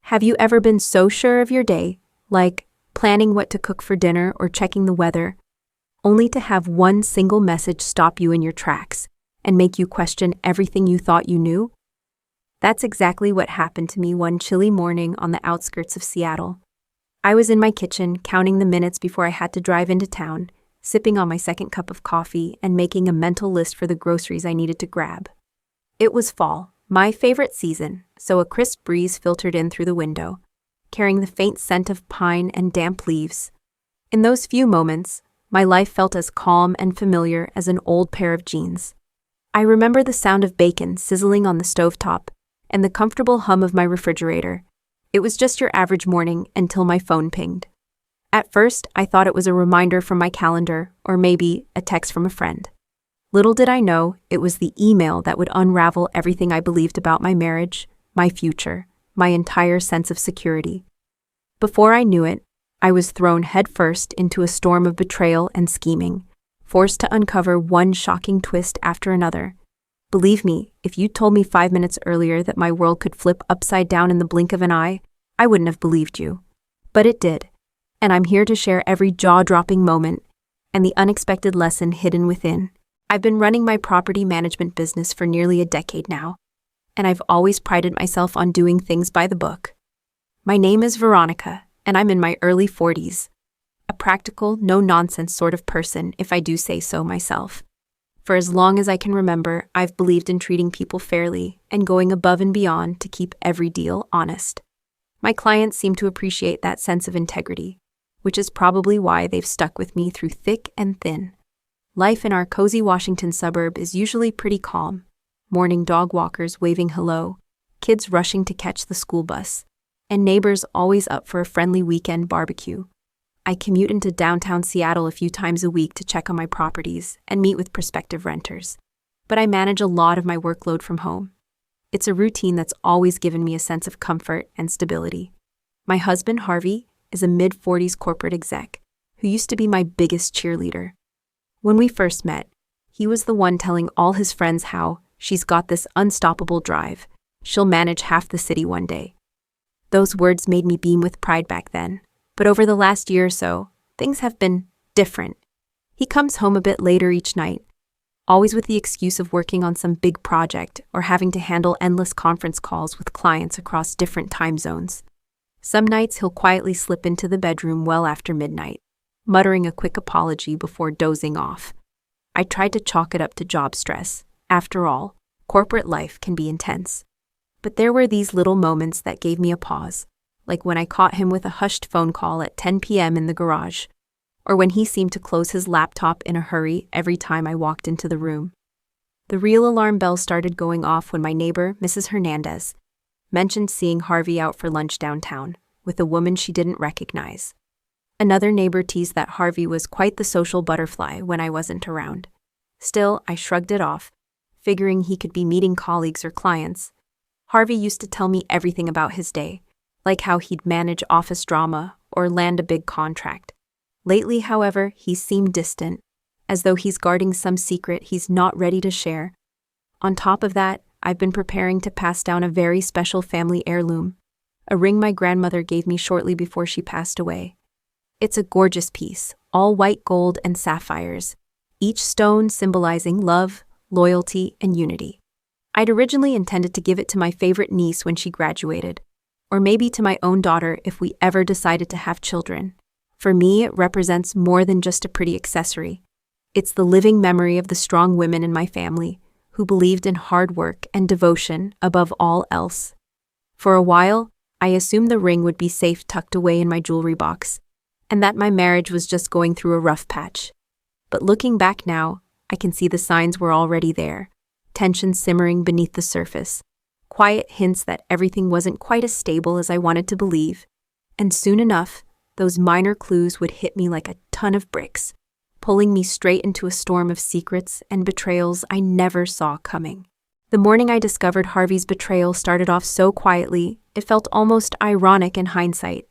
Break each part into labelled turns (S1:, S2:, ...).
S1: Have you ever been so sure of your day, like planning what to cook for dinner or checking the weather, only to have one single message stop you in your tracks and make you question everything you thought you knew? That's exactly what happened to me one chilly morning on the outskirts of Seattle. I was in my kitchen, counting the minutes before I had to drive into town, sipping on my second cup of coffee and making a mental list for the groceries I needed to grab. It was fall, my favorite season, so a crisp breeze filtered in through the window, carrying the faint scent of pine and damp leaves. In those few moments, my life felt as calm and familiar as an old pair of jeans. I remember the sound of bacon sizzling on the stovetop and the comfortable hum of my refrigerator. It was just your average morning until my phone pinged. At first, I thought it was a reminder from my calendar or maybe a text from a friend. Little did I know it was the email that would unravel everything I believed about my marriage, my future, my entire sense of security. Before I knew it, I was thrown headfirst into a storm of betrayal and scheming, forced to uncover one shocking twist after another. Believe me, if you told me 5 minutes earlier that my world could flip upside down in the blink of an eye, I wouldn't have believed you. But it did, and I'm here to share every jaw-dropping moment and the unexpected lesson hidden within. I've been running my property management business for nearly a decade now, and I've always prided myself on doing things by the book. My name is Veronica, and I'm in my early 40s. A practical, no-nonsense sort of person, if I do say so myself. For as long as I can remember, I've believed in treating people fairly and going above and beyond to keep every deal honest. My clients seem to appreciate that sense of integrity, which is probably why they've stuck with me through thick and thin. Life in our cozy Washington suburb is usually pretty calm. Morning dog walkers waving hello, kids rushing to catch the school bus, and neighbors always up for a friendly weekend barbecue. I commute into downtown Seattle a few times a week to check on my properties and meet with prospective renters, but I manage a lot of my workload from home. It's a routine that's always given me a sense of comfort and stability. My husband, Harvey, is a mid-40s corporate exec who used to be my biggest cheerleader. When we first met, he was the one telling all his friends how she's got this unstoppable drive. She'll manage half the city one day. Those words made me beam with pride back then. But over the last year or so, things have been different. He comes home a bit later each night, always with the excuse of working on some big project or having to handle endless conference calls with clients across different time zones. Some nights he'll quietly slip into the bedroom well after midnight, muttering a quick apology before dozing off. I tried to chalk it up to job stress. After all, corporate life can be intense. But there were these little moments that gave me a pause. Like when I caught him with a hushed phone call at 10 p.m. in the garage, or when he seemed to close his laptop in a hurry every time I walked into the room. The real alarm bell started going off when my neighbor, Mrs. Hernandez, mentioned seeing Harvey out for lunch downtown with a woman she didn't recognize. Another neighbor teased that Harvey was quite the social butterfly when I wasn't around. Still, I shrugged it off, figuring he could be meeting colleagues or clients. Harvey used to tell me everything about his day, like how he'd manage office drama or land a big contract. Lately, however, he seemed distant, as though he's guarding some secret he's not ready to share. On top of that, I've been preparing to pass down a very special family heirloom, a ring my grandmother gave me shortly before she passed away. It's a gorgeous piece, all white gold and sapphires, each stone symbolizing love, loyalty, and unity. I'd originally intended to give it to my favorite niece when she graduated, or maybe to my own daughter if we ever decided to have children. For me, it represents more than just a pretty accessory. It's the living memory of the strong women in my family who believed in hard work and devotion above all else. For a while, I assumed the ring would be safe tucked away in my jewelry box, and that my marriage was just going through a rough patch. But looking back now, I can see the signs were already there, tension simmering beneath the surface. Quiet hints that everything wasn't quite as stable as I wanted to believe, and soon enough, those minor clues would hit me like a ton of bricks, pulling me straight into a storm of secrets and betrayals I never saw coming. The morning I discovered Harvey's betrayal started off so quietly, it felt almost ironic in hindsight.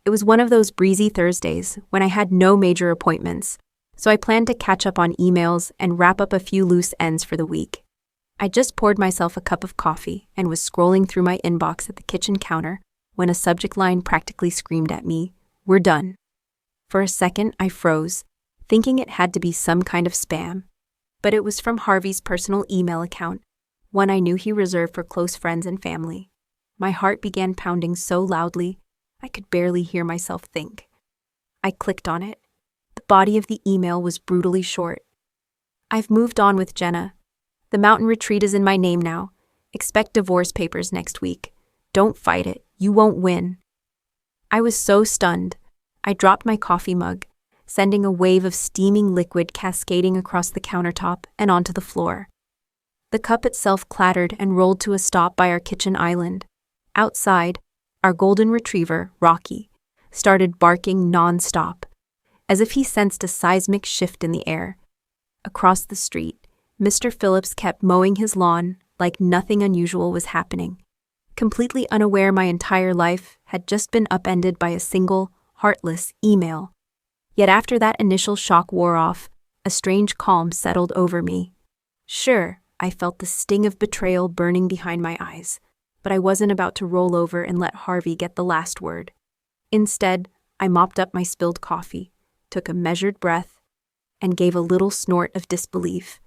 S1: It was one of those breezy Thursdays when I had no major appointments, so I planned to catch up on emails and wrap up a few loose ends for the week. I just poured myself a cup of coffee and was scrolling through my inbox at the kitchen counter when a subject line practically screamed at me, "We're done." For a second, I froze, thinking it had to be some kind of spam. But it was from Harvey's personal email account, one I knew he reserved for close friends and family. My heart began pounding so loudly, I could barely hear myself think. I clicked on it. The body of the email was brutally short. "I've moved on with Jenna. The mountain retreat is in my name now. Expect divorce papers next week. Don't fight it. You won't win." I was so stunned. I dropped my coffee mug, sending a wave of steaming liquid cascading across the countertop and onto the floor. The cup itself clattered and rolled to a stop by our kitchen island. Outside, our golden retriever, Rocky, started barking non-stop, as if he sensed a seismic shift in the air. Across the street, Mr. Phillips kept mowing his lawn like nothing unusual was happening, completely unaware my entire life had just been upended by a single, heartless email. Yet after that initial shock wore off, a strange calm settled over me. Sure, I felt the sting of betrayal burning behind my eyes, but I wasn't about to roll over and let Harvey get the last word. Instead, I mopped up my spilled coffee, took a measured breath, and gave a little snort of disbelief.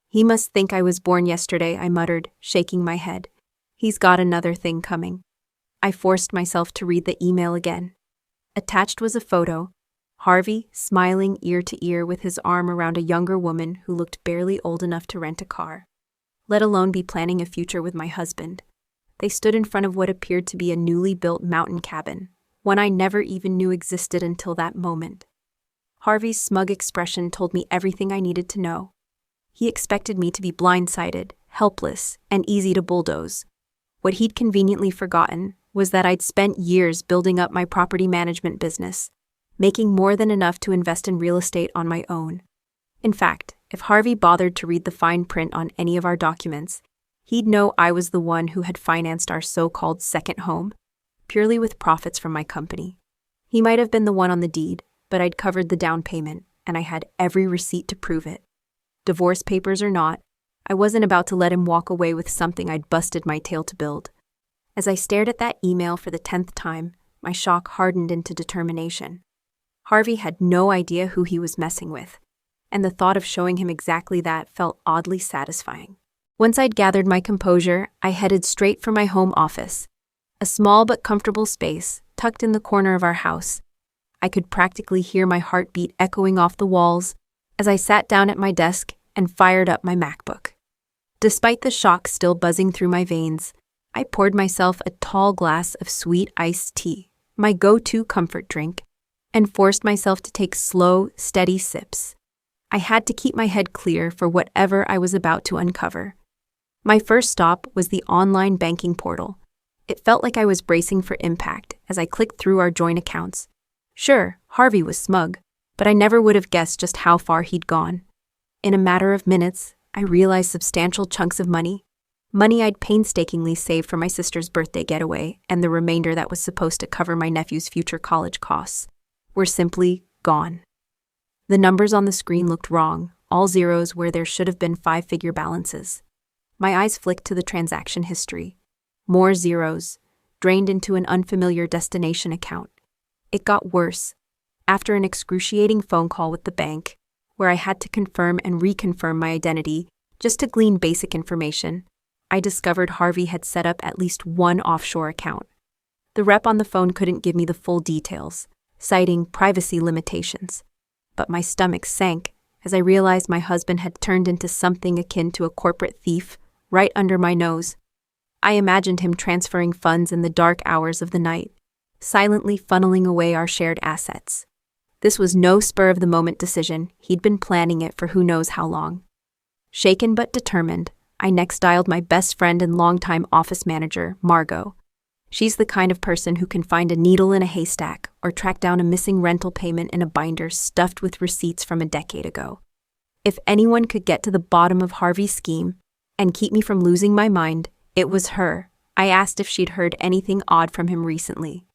S1: "He must think I was born yesterday," I muttered, shaking my head. "He's got another thing coming." I forced myself to read the email again. Attached was a photo, Harvey smiling ear to ear with his arm around a younger woman who looked barely old enough to rent a car, let alone be planning a future with my husband. They stood in front of what appeared to be a newly built mountain cabin, one I never even knew existed until that moment. Harvey's smug expression told me everything I needed to know. He expected me to be blindsided, helpless, and easy to bulldoze. What he'd conveniently forgotten was that I'd spent years building up my property management business, making more than enough to invest in real estate on my own. In fact, if Harvey bothered to read the fine print on any of our documents, he'd know I was the one who had financed our so-called second home, purely with profits from my company. He might have been the one on the deed, but I'd covered the down payment, and I had every receipt to prove it. Divorce papers or not, I wasn't about to let him walk away with something I'd busted my tail to build. As I stared at that email for the 10th time, my shock hardened into determination. Harvey had no idea who he was messing with, and the thought of showing him exactly that felt oddly satisfying. Once I'd gathered my composure, I headed straight for my home office, a small but comfortable space tucked in the corner of our house. I could practically hear my heartbeat echoing off the walls as I sat down at my desk and fired up my MacBook. Despite the shock still buzzing through my veins, I poured myself a tall glass of sweet iced tea, my go-to comfort drink, and forced myself to take slow, steady sips. I had to keep my head clear for whatever I was about to uncover. My first stop was the online banking portal. It felt like I was bracing for impact as I clicked through our joint accounts. Sure, Harvey was smug, but I never would have guessed just how far he'd gone. In a matter of minutes, I realized substantial chunks of money I'd painstakingly saved for my sister's birthday getaway and the remainder that was supposed to cover my nephew's future college costs, were simply gone. The numbers on the screen looked wrong, all zeros where there should have been 5-figure balances. My eyes flicked to the transaction history. More zeros, drained into an unfamiliar destination account. It got worse. After an excruciating phone call with the bank, where I had to confirm and reconfirm my identity just to glean basic information, I discovered Harvey had set up at least one offshore account. The rep on the phone couldn't give me the full details, citing privacy limitations, but my stomach sank as I realized my husband had turned into something akin to a corporate thief right under my nose. I imagined him transferring funds in the dark hours of the night, silently funneling away our shared assets. This was no spur-of-the-moment decision. He'd been planning it for who knows how long. Shaken but determined, I next dialed my best friend and longtime office manager, Margot. She's the kind of person who can find a needle in a haystack or track down a missing rental payment in a binder stuffed with receipts from a decade ago. If anyone could get to the bottom of Harvey's scheme and keep me from losing my mind, it was her. I asked if she'd heard anything odd from him recently,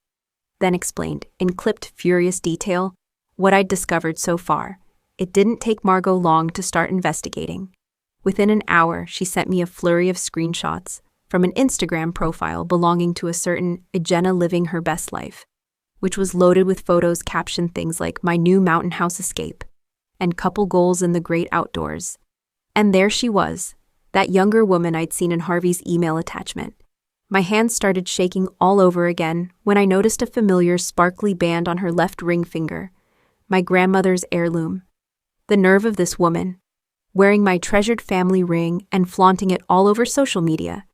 S1: then explained, in clipped, furious detail, what I'd discovered so far. It didn't take Margot long to start investigating. Within an hour, she sent me a flurry of screenshots from an Instagram profile belonging to a certain Jenna living her best life, which was loaded with photos captioned things like "my new mountain house escape" and "couple goals in the great outdoors." And there she was, that younger woman I'd seen in Harvey's email attachment. My hands started shaking all over again when I noticed a familiar sparkly band on her left ring finger, my grandmother's heirloom. The nerve of this woman, wearing my treasured family ring and flaunting it all over social media.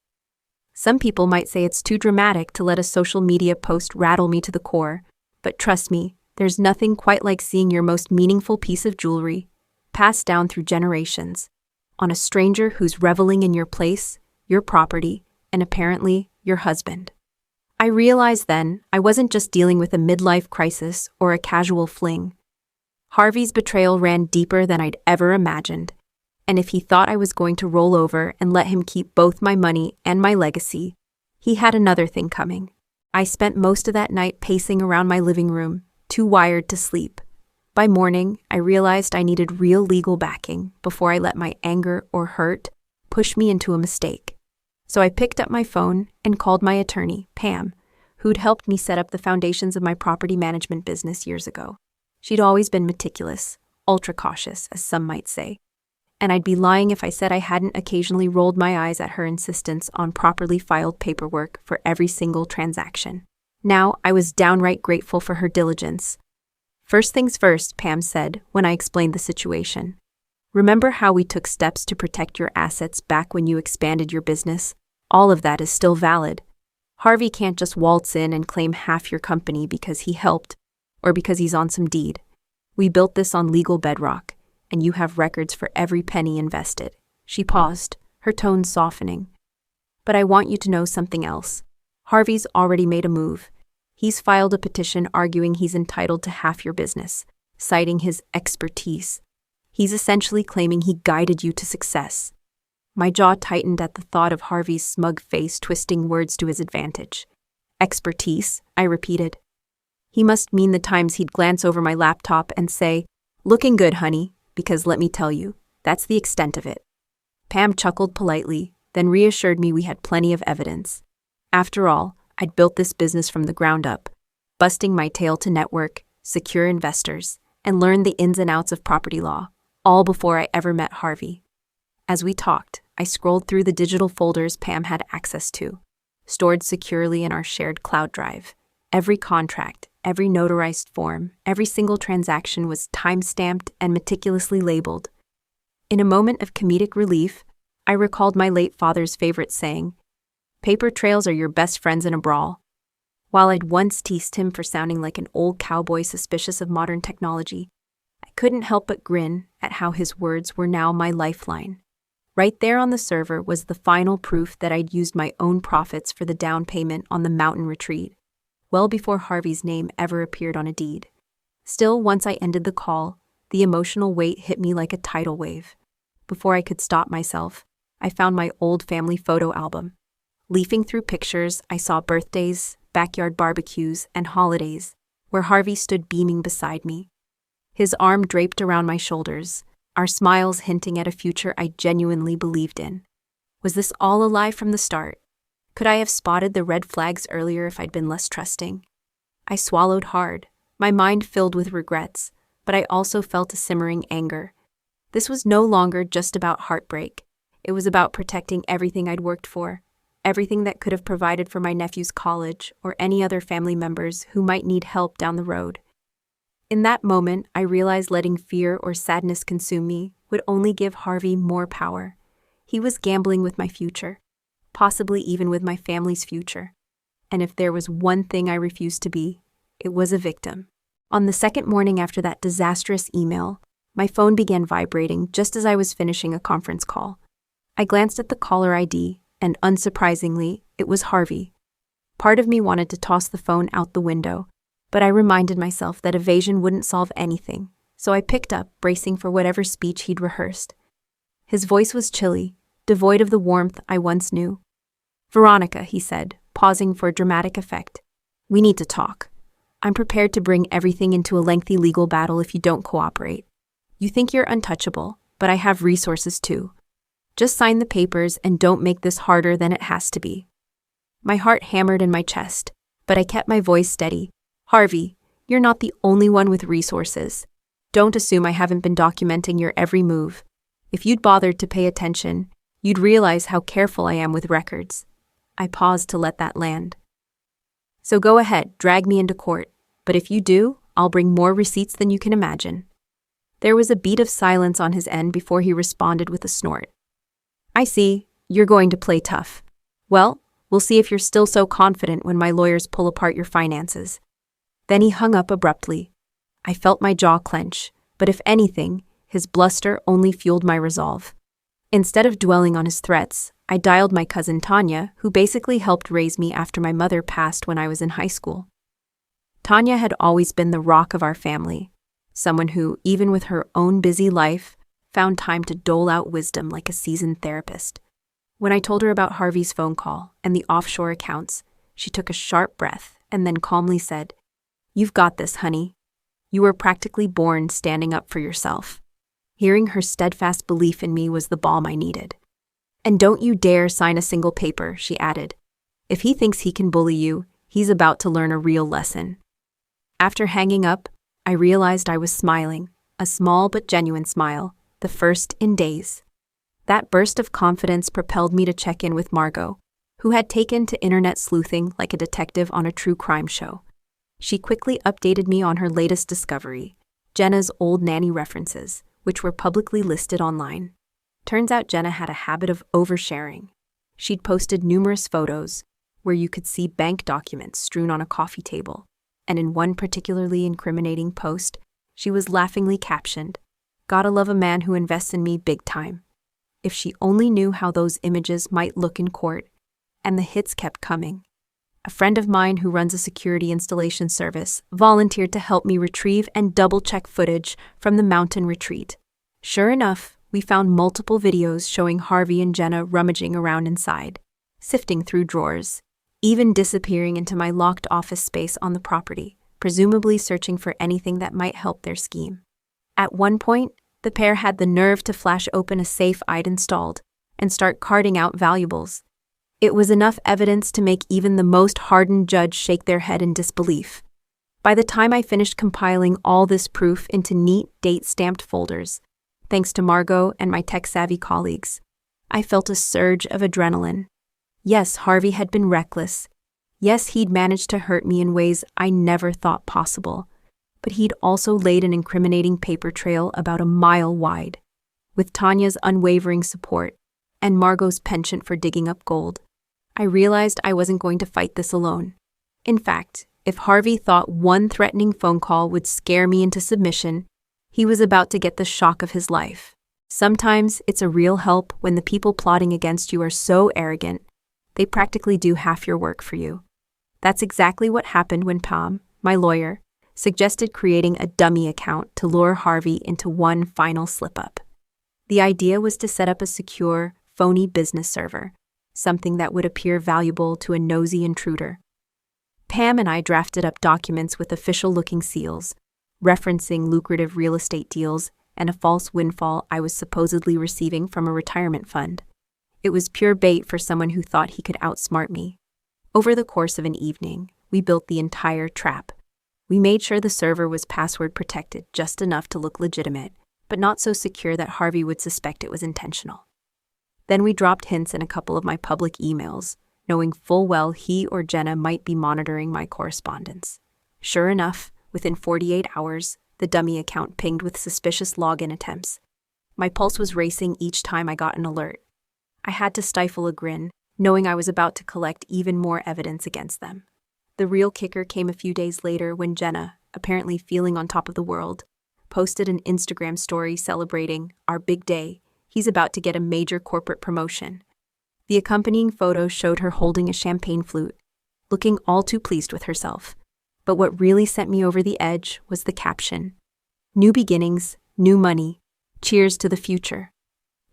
S1: Some people might say it's too dramatic to let a social media post rattle me to the core, but trust me, there's nothing quite like seeing your most meaningful piece of jewelry, passed down through generations, on a stranger who's reveling in your place, your property, and apparently your husband. I realized then I wasn't just dealing with a midlife crisis or a casual fling. Harvey's betrayal ran deeper than I'd ever imagined, and if he thought I was going to roll over and let him keep both my money and my legacy, he had another thing coming. I spent most of that night pacing around my living room, too wired to sleep. By morning, I realized I needed real legal backing before I let my anger or hurt push me into a mistake. So I picked up my phone and called my attorney, Pam, who'd helped me set up the foundations of my property management business years ago. She'd always been meticulous, ultra cautious, as some might say. And I'd be lying if I said I hadn't occasionally rolled my eyes at her insistence on properly filed paperwork for every single transaction. Now, I was downright grateful for her diligence. "First things first," Pam said when I explained the situation. "Remember how we took steps to protect your assets back when you expanded your business? All of that is still valid. Harvey can't just waltz in and claim half your company because he helped or because he's on some deed. We built this on legal bedrock, and you have records for every penny invested." She paused, her tone softening. "But I want you to know something else. Harvey's already made a move. He's filed a petition arguing he's entitled to half your business, citing his expertise. He's essentially claiming he guided you to success." My jaw tightened at the thought of Harvey's smug face twisting words to his advantage. "Expertise," I repeated. He must mean the times he'd glance over my laptop and say, "Looking good, honey," because let me tell you, that's the extent of it. Pam chuckled politely, then reassured me we had plenty of evidence. After all, I'd built this business from the ground up, busting my tail to network, secure investors, and learn the ins and outs of property law, all before I ever met Harvey. As we talked, I scrolled through the digital folders Pam had access to, stored securely in our shared cloud drive. Every contract, every notarized form, every single transaction was time-stamped and meticulously labeled. In a moment of comedic relief, I recalled my late father's favorite saying, "Paper trails are your best friends in a brawl." While I'd once teased him for sounding like an old cowboy suspicious of modern technology, I couldn't help but grin at how his words were now my lifeline. Right there on the server was the final proof that I'd used my own profits for the down payment on the mountain retreat, well before Harvey's name ever appeared on a deed. Still, once I ended the call, the emotional weight hit me like a tidal wave. Before I could stop myself, I found my old family photo album. Leafing through pictures, I saw birthdays, backyard barbecues, and holidays, where Harvey stood beaming beside me. His arm draped around my shoulders, our smiles hinting at a future I genuinely believed in. Was this all a lie from the start? Could I have spotted the red flags earlier if I'd been less trusting? I swallowed hard, my mind filled with regrets, but I also felt a simmering anger. This was no longer just about heartbreak. It was about protecting everything I'd worked for, everything that could have provided for my nephew's college or any other family members who might need help down the road. In that moment, I realized letting fear or sadness consume me would only give Harvey more power. He was gambling with my future, possibly even with my family's future. And if there was one thing I refused to be, it was a victim. On the second morning after that disastrous email, my phone began vibrating just as I was finishing a conference call. I glanced at the caller ID, and unsurprisingly, it was Harvey. Part of me wanted to toss the phone out the window, but I reminded myself that evasion wouldn't solve anything, so I picked up, bracing for whatever speech he'd rehearsed. His voice was chilly, devoid of the warmth I once knew. "Veronica," he said, pausing for dramatic effect. "We need to talk. I'm prepared to bring everything into a lengthy legal battle if you don't cooperate. You think you're untouchable, but I have resources too. Just sign the papers and don't make this harder than it has to be." My heart hammered in my chest, but I kept my voice steady. "Harvey, you're not the only one with resources. Don't assume I haven't been documenting your every move. If you'd bothered to pay attention, you'd realize how careful I am with records." I paused to let that land. "So go ahead, drag me into court, but if you do, I'll bring more receipts than you can imagine." There was a beat of silence on his end before he responded with a snort. "I see, you're going to play tough. Well, we'll see if you're still so confident when my lawyers pull apart your finances." Then he hung up abruptly. I felt my jaw clench, but if anything, his bluster only fueled my resolve. Instead of dwelling on his threats, I dialed my cousin Tanya, who basically helped raise me after my mother passed when I was in high school. Tanya had always been the rock of our family, someone who, even with her own busy life, found time to dole out wisdom like a seasoned therapist. When I told her about Harvey's phone call and the offshore accounts, she took a sharp breath and then calmly said, "You've got this, honey. You were practically born standing up for yourself." Hearing her steadfast belief in me was the balm I needed. "And don't you dare sign a single paper," she added. "If he thinks he can bully you, he's about to learn a real lesson." After hanging up, I realized I was smiling, a small but genuine smile, the first in days. That burst of confidence propelled me to check in with Margot, who had taken to internet sleuthing like a detective on a true crime show. She quickly updated me on her latest discovery, Jenna's old nanny references, which were publicly listed online. Turns out Jenna had a habit of oversharing. She'd posted numerous photos where you could see bank documents strewn on a coffee table, and in one particularly incriminating post, she was laughingly captioned, "Gotta love a man who invests in me big time." If she only knew how those images might look in court, and the hits kept coming. A friend of mine who runs a security installation service volunteered to help me retrieve and double-check footage from the mountain retreat. Sure enough, we found multiple videos showing Harvey and Jenna rummaging around inside, sifting through drawers, even disappearing into my locked office space on the property, presumably searching for anything that might help their scheme. At one point, the pair had the nerve to flash open a safe I'd installed and start carting out valuables. It was enough evidence to make even the most hardened judge shake their head in disbelief. By the time I finished compiling all this proof into neat, date-stamped folders, thanks to Margot and my tech-savvy colleagues, I felt a surge of adrenaline. Yes, Harvey had been reckless. Yes, he'd managed to hurt me in ways I never thought possible. But he'd also laid an incriminating paper trail about a mile wide. With Tanya's unwavering support and Margot's penchant for digging up gold, I realized I wasn't going to fight this alone. In fact, if Harvey thought one threatening phone call would scare me into submission, he was about to get the shock of his life. Sometimes it's a real help when the people plotting against you are so arrogant, they practically do half your work for you. That's exactly what happened when Pam, my lawyer, suggested creating a dummy account to lure Harvey into one final slip-up. The idea was to set up a secure, phony business server, something that would appear valuable to a nosy intruder. Pam and I drafted up documents with official-looking seals, referencing lucrative real estate deals and a false windfall I was supposedly receiving from a retirement fund. It was pure bait for someone who thought he could outsmart me. Over the course of an evening, we built the entire trap. We made sure the server was password protected just enough to look legitimate, but not so secure that Harvey would suspect it was intentional. Then we dropped hints in a couple of my public emails, knowing full well he or Jenna might be monitoring my correspondence. Sure enough, within 48 hours, the dummy account pinged with suspicious login attempts. My pulse was racing each time I got an alert. I had to stifle a grin, knowing I was about to collect even more evidence against them. The real kicker came a few days later when Jenna, apparently feeling on top of the world, posted an Instagram story celebrating our big day. He's about to get a major corporate promotion. The accompanying photo showed her holding a champagne flute, looking all too pleased with herself. But what really sent me over the edge was the caption. "New beginnings, new money. Cheers to the future."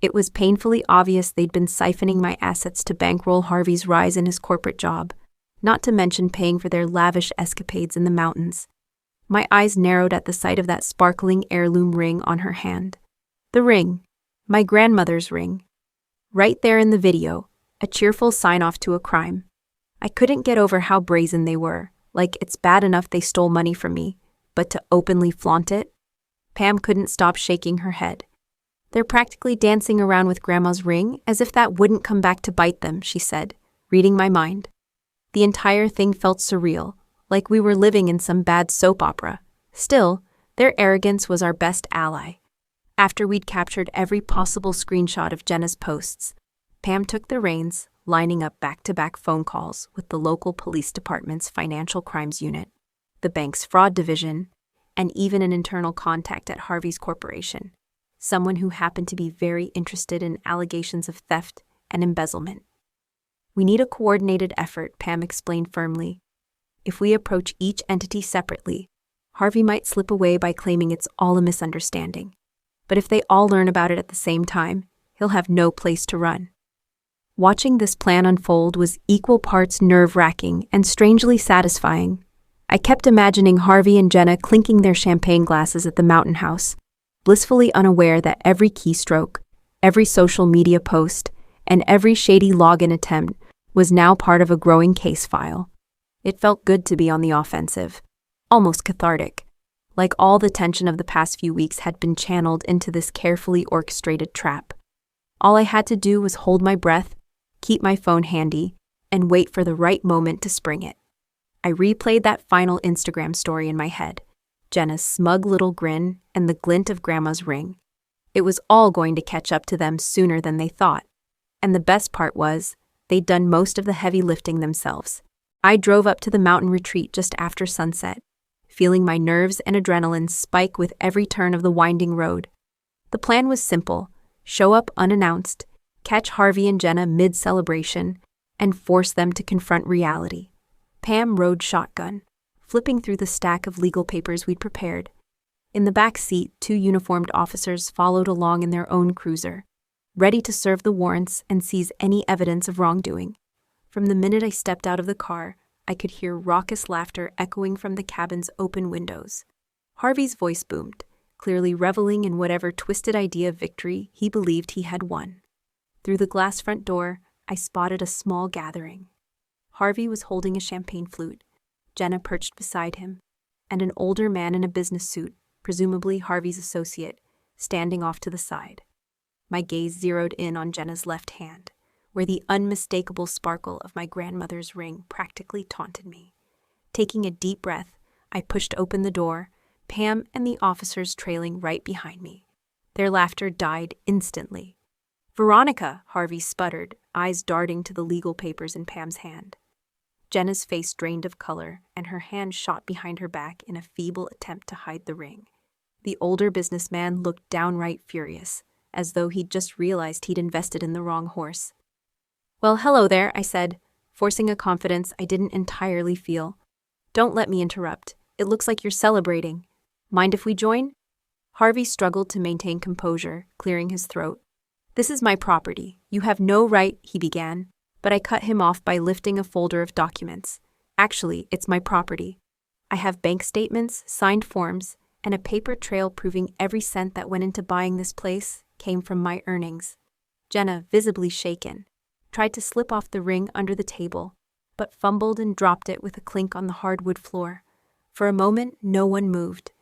S1: It was painfully obvious they'd been siphoning my assets to bankroll Harvey's rise in his corporate job, not to mention paying for their lavish escapades in the mountains. My eyes narrowed at the sight of that sparkling heirloom ring on her hand. The ring. My grandmother's ring. Right there in the video, a cheerful sign-off to a crime. I couldn't get over how brazen they were, like it's bad enough they stole money from me, but to openly flaunt it? Pam couldn't stop shaking her head. They're practically dancing around with Grandma's ring as if that wouldn't come back to bite them, she said, reading my mind. The entire thing felt surreal, like we were living in some bad soap opera. Still, their arrogance was our best ally. After we'd captured every possible screenshot of Jenna's posts, Pam took the reins, lining up back-to-back phone calls with the local police department's financial crimes unit, the bank's fraud division, and even an internal contact at Harvey's corporation, someone who happened to be very interested in allegations of theft and embezzlement. We need a coordinated effort, Pam explained firmly. If we approach each entity separately, Harvey might slip away by claiming it's all a misunderstanding. But if they all learn about it at the same time, he'll have no place to run. Watching this plan unfold was equal parts nerve-wracking and strangely satisfying. I kept imagining Harvey and Jenna clinking their champagne glasses at the Mountain House, blissfully unaware that every keystroke, every social media post, and every shady login attempt was now part of a growing case file. It felt good to be on the offensive, almost cathartic, like all the tension of the past few weeks had been channeled into this carefully orchestrated trap. All I had to do was hold my breath, keep my phone handy, and wait for the right moment to spring it. I replayed that final Instagram story in my head, Jenna's smug little grin and the glint of Grandma's ring. It was all going to catch up to them sooner than they thought. And the best part was, they'd done most of the heavy lifting themselves. I drove up to the mountain retreat just after sunset, feeling my nerves and adrenaline spike with every turn of the winding road. The plan was simple: show up unannounced, catch Harvey and Jenna mid-celebration, and force them to confront reality. Pam rode shotgun, flipping through the stack of legal papers we'd prepared. In the back seat, 2 uniformed officers followed along in their own cruiser, ready to serve the warrants and seize any evidence of wrongdoing. From the minute I stepped out of the car, I could hear raucous laughter echoing from the cabin's open windows. Harvey's voice boomed, clearly reveling in whatever twisted idea of victory he believed he had won. Through the glass front door, I spotted a small gathering. Harvey was holding a champagne flute, Jenna perched beside him, and an older man in a business suit, presumably Harvey's associate, standing off to the side. My gaze zeroed in on Jenna's left hand, where the unmistakable sparkle of my grandmother's ring practically taunted me. Taking a deep breath, I pushed open the door, Pam and the officers trailing right behind me. Their laughter died instantly. "Veronica," Harvey sputtered, eyes darting to the legal papers in Pam's hand. Jenna's face drained of color, and her hand shot behind her back in a feeble attempt to hide the ring. The older businessman looked downright furious, as though he'd just realized he'd invested in the wrong horse. "Well, hello there," I said, forcing a confidence I didn't entirely feel. "Don't let me interrupt. It looks like you're celebrating. Mind if we join?" Harvey struggled to maintain composure, clearing his throat. "This is my property. You have no right," he began, but I cut him off by lifting a folder of documents. "Actually, it's my property. I have bank statements, signed forms, and a paper trail proving every cent that went into buying this place came from my earnings." Jenna, visibly shaken, tried to slip off the ring under the table, but fumbled and dropped it with a clink on the hardwood floor. For a moment, no one moved.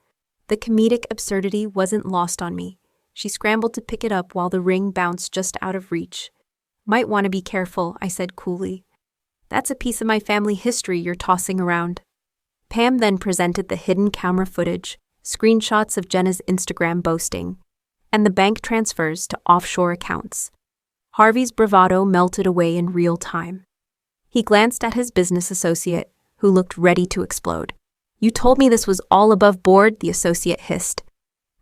S1: The comedic absurdity wasn't lost on me. She scrambled to pick it up while the ring bounced just out of reach. "Might want to be careful," I said coolly. "That's a piece of my family history you're tossing around." Pam then presented the hidden camera footage, screenshots of Jenna's Instagram boasting, and the bank transfers to offshore accounts. Harvey's bravado melted away in real time. He glanced at his business associate, who looked ready to explode. "You told me this was all above board," the associate hissed,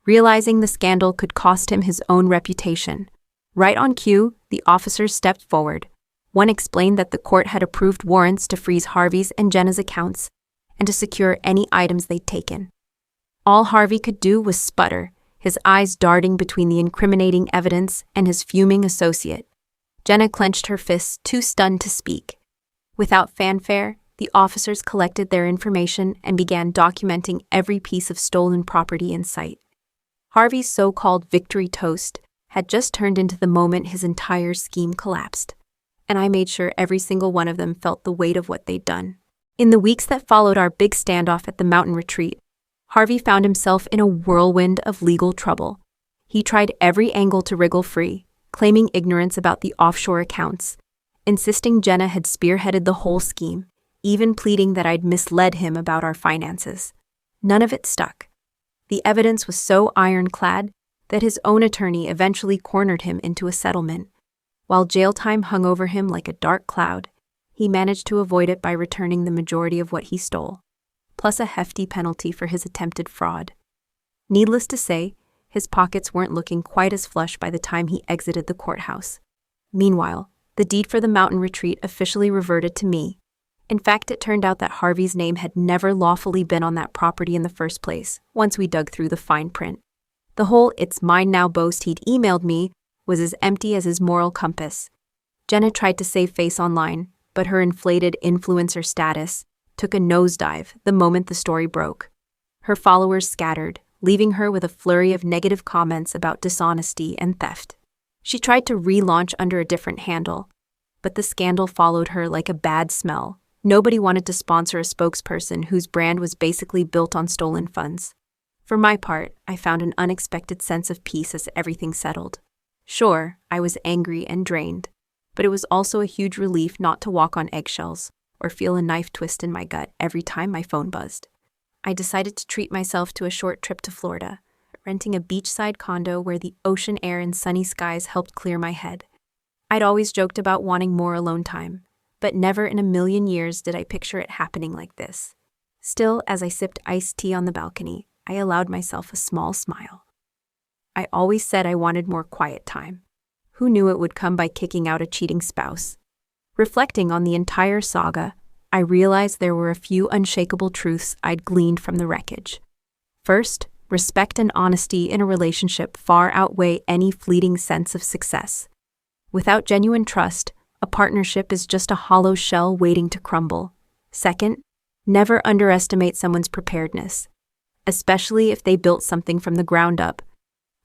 S1: realizing the scandal could cost him his own reputation. Right on cue, the officers stepped forward. One explained that the court had approved warrants to freeze Harvey's and Jenna's accounts and to secure any items they'd taken. All Harvey could do was sputter, his eyes darting between the incriminating evidence and his fuming associate. Jenna clenched her fists, too stunned to speak. Without fanfare, the officers collected their information and began documenting every piece of stolen property in sight. Harvey's so-called victory toast had just turned into the moment his entire scheme collapsed, and I made sure every single one of them felt the weight of what they'd done. In the weeks that followed our big standoff at the mountain retreat, Harvey found himself in a whirlwind of legal trouble. He tried every angle to wriggle free, claiming ignorance about the offshore accounts, insisting Jenna had spearheaded the whole scheme, even pleading that I'd misled him about our finances. None of it stuck. The evidence was so ironclad that his own attorney eventually cornered him into a settlement. While jail time hung over him like a dark cloud, he managed to avoid it by returning the majority of what he stole, plus a hefty penalty for his attempted fraud. Needless to say, his pockets weren't looking quite as flush by the time he exited the courthouse. Meanwhile, the deed for the mountain retreat officially reverted to me. In fact, it turned out that Harvey's name had never lawfully been on that property in the first place, once we dug through the fine print. The whole "it's mine now" boast he'd emailed me was as empty as his moral compass. Jenna tried to save face online, but her inflated influencer status took a nosedive the moment the story broke. Her followers scattered, leaving her with a flurry of negative comments about dishonesty and theft. She tried to relaunch under a different handle, but the scandal followed her like a bad smell. Nobody wanted to sponsor a spokesperson whose brand was basically built on stolen funds. For my part, I found an unexpected sense of peace as everything settled. Sure, I was angry and drained, but it was also a huge relief not to walk on eggshells or feel a knife twist in my gut every time my phone buzzed. I decided to treat myself to a short trip to Florida, renting a beachside condo where the ocean air and sunny skies helped clear my head. I'd always joked about wanting more alone time, but never in a million years did I picture it happening like this. Still, as I sipped iced tea on the balcony, I allowed myself a small smile. I always said I wanted more quiet time. Who knew it would come by kicking out a cheating spouse? Reflecting on the entire saga, I realized there were a few unshakable truths I'd gleaned from the wreckage. First, respect and honesty in a relationship far outweigh any fleeting sense of success. Without genuine trust, a partnership is just a hollow shell waiting to crumble. Second, never underestimate someone's preparedness, especially if they built something from the ground up.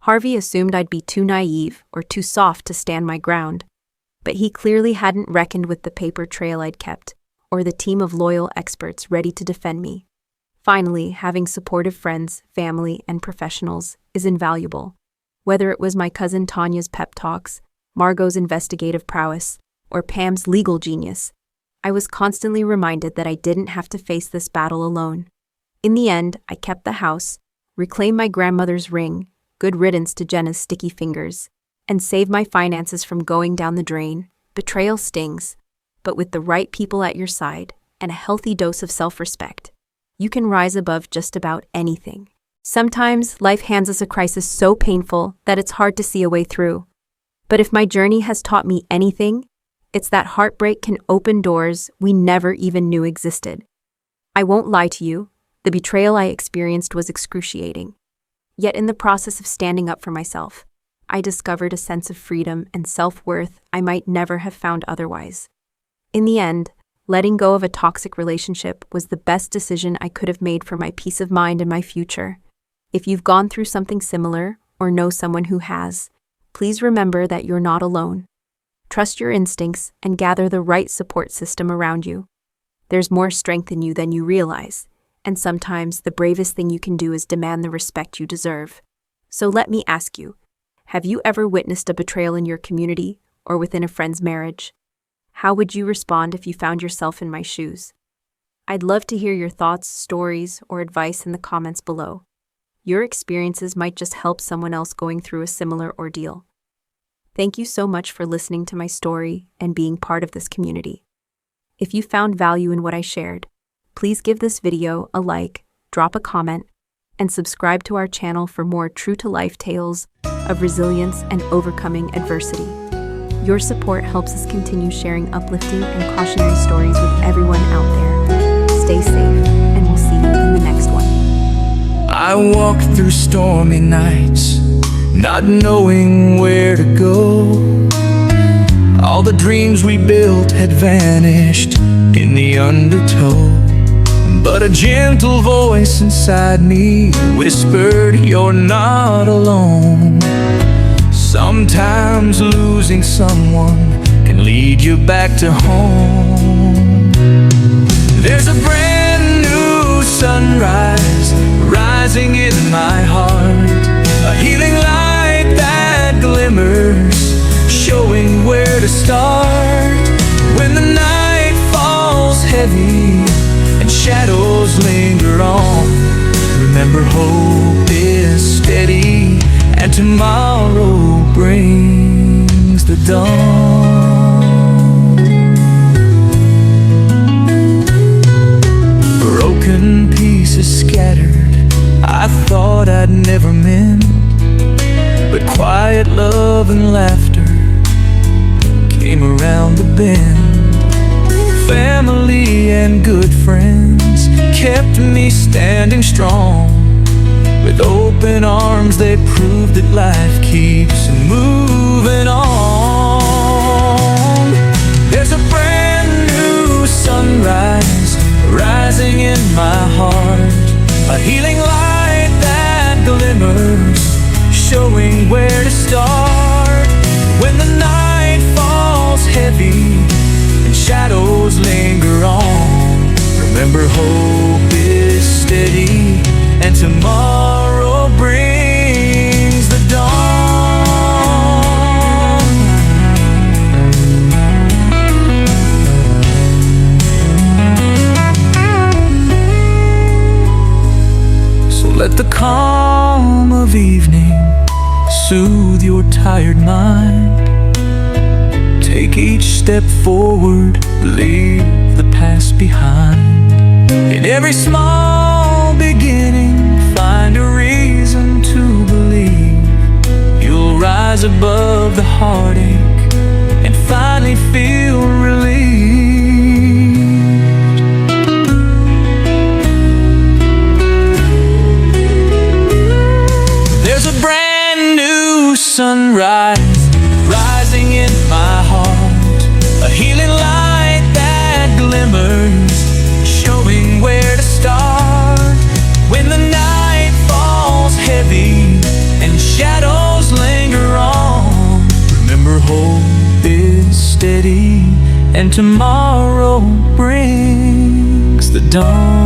S1: Harvey assumed I'd be too naive or too soft to stand my ground, but he clearly hadn't reckoned with the paper trail I'd kept, or the team of loyal experts ready to defend me. Finally, having supportive friends, family, and professionals is invaluable. Whether it was my cousin Tanya's pep talks, Margot's investigative prowess, or Pam's legal genius, I was constantly reminded that I didn't have to face this battle alone. In the end, I kept the house, reclaimed my grandmother's ring, good riddance to Jenna's sticky fingers, and saved my finances from going down the drain. Betrayal stings, but with the right people at your side and a healthy dose of self-respect, you can rise above just about anything. Sometimes life hands us a crisis so painful that it's hard to see a way through. But if my journey has taught me anything, it's that heartbreak can open doors we never even knew existed. I won't lie to you, the betrayal I experienced was excruciating. Yet in the process of standing up for myself, I discovered a sense of freedom and self-worth I might never have found otherwise. In the end, letting go of a toxic relationship was the best decision I could have made for my peace of mind and my future. If you've gone through something similar or know someone who has, please remember that you're not alone. Trust your instincts and gather the right support system around you. There's more strength in you than you realize, and sometimes the bravest thing you can do is demand the respect you deserve. So let me ask you, have you ever witnessed a betrayal in your community or within a friend's marriage? How would you respond if you found yourself in my shoes? I'd love to hear your thoughts, stories, or advice in the comments below. Your experiences might just help someone else going through a similar ordeal. Thank you so much for listening to my story and being part of this community. If you found value in what I shared, please give this video a like, drop a comment, and subscribe to our channel for more true-to-life tales of resilience and overcoming adversity. Your support helps us continue sharing uplifting and cautionary stories with everyone out there. Stay safe, and we'll see you in the next one.
S2: I walk through stormy nights, not knowing where to go. All the dreams we built had vanished in the undertow. But a gentle voice inside me whispered, "You're not alone." Sometimes losing someone can lead you back to home. There's a brand new sunrise rising in my heart, a healing light that glimmers, showing where to start. When the night falls heavy and shadows linger on, remember hope is steady and tomorrow brings the dawn. Broken pieces scattered, I thought I'd never mend, but quiet love and laughter came around the bend. Family and good friends kept me standing strong. With open arms they proved that life keeps moving on. There's a brand new sunrise rising in my heart, a healing light that glimmers, showing where to start. When the night falls heavy and shadows linger on, remember hope is steady and tomorrow brings the dawn. So let the calm of evening soothe your tired mind. Take each step forward, leave the past behind. In every small beginning, find a reason to believe you'll rise above the heartache and finally feel relieved. There's a brand new sunrise rising in my heart, a healing light that glimmers, showing where to start. When the night falls heavy and shadows linger on, remember hope is steady and tomorrow brings the dawn.